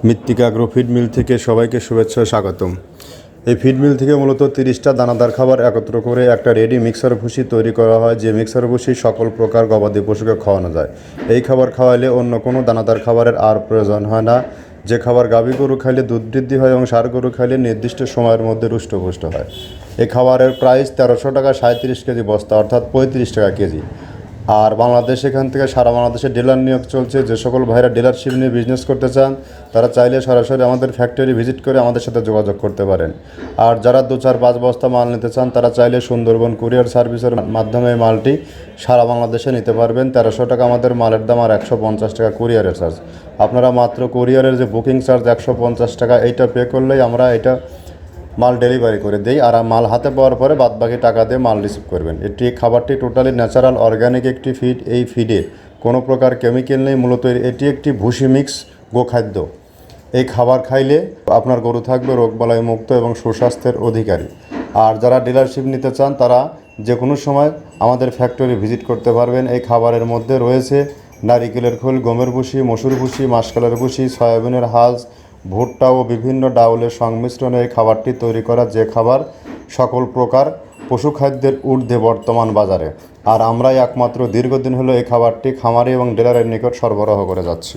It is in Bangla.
মৃত্তিকা আগ্রো ফিড মিল থেকে সবাইকে শুভেচ্ছা ও স্বাগতম। এই ফিড মিল থেকে মূলত 30টা দানাদার খাবার একত্র করে একটা রেডি মিক্সার ভুসি তৈরি করা হয়, যে মিক্সার ভুসি সকল প্রকার গবাদি পশুকে খাওয়ানো যায়। এই খাবার খাওয়াইলে অন্য কোনো দানাদার খাবারের আর প্রয়োজন হয় না। যে খাবার গাভী গরু খাইলে দুধ বৃদ্ধি হয় এবং ষাঁড় গরু খাইলে নির্দিষ্ট সময়ের মধ্যে রুষ্টপুষ্ট হয়। এই খাবারের প্রাইস 1300 টাকা 37 কেজি বস্তা, অর্থাৎ 35 টাকা কেজি। আর বাংলাদেশ, এখান থেকে সারা বাংলাদেশে ডিলার নিয়োগ চলছে। যে সকল ভাইরা ডিলারশিপ নিয়ে বিজনেস করতে চান তারা চাইলে সরাসরি আমাদের ফ্যাক্টরি ভিজিট করে আমাদের সাথে যোগাযোগ করতে পারেন। আর যারা 2-4-5 বস্তা মাল নিতে চান তারা চাইলে সুন্দরবন কুরিয়ার সার্ভিসের মাধ্যমে এই মালটি সারা বাংলাদেশে নিতে পারবেন। 1300 টাকা আমাদের মালের দাম, আর 150 টাকা কুরিয়ারের চার্জ। আপনারা মাত্র কুরিয়ারের যে বুকিং চার্জ 150 টাকা, এইটা পে করলেই আমরা এটা মাল ডেলিভারি করে দেই, আর মাল হাতে পাওয়ার পরে বাদবাকি টাকা দিয়ে মাল রিসিভ করবেন। খাবারটি টোটালি ন্যাচারাল অর্গ্যানিক একটি ফিড। এই ফিডে কোনো প্রকার কেমিক্যাল নেই। মূলত এটি একটি ভুসি মিক্স গোখাদ্য। এই খাবার খাইলে আপনার গরু থাকবে রোগবালাই মুক্ত এবং সুস্বাস্থ্যের অধিকারী। আর যারা ডিলারশিপ নিতে চান তারা যে কোনো সময় আমাদের ফ্যাক্টরি ভিজিট করতে পারবেন। এই খাবারের মধ্যে রয়েছে নারিকেলের খোল, গমের ভুসি, মসুর ভুসি, মাসকলাইয়ের ভুসি, সয়াবিনের হালস, ভুট্টা ও বিভিন্ন ডাউলের সংমিশ্রণে এই খাবারটি তৈরি করা, যে খাবার সকল প্রকার পশুখাদ্যের ঊর্ধ্বে বর্তমান বাজারে। আর আমরাই একমাত্র দীর্ঘদিন হলো এই খাবারটি খামারি এবং ডিলারের নিকট সরবরাহ করে যাচ্ছি।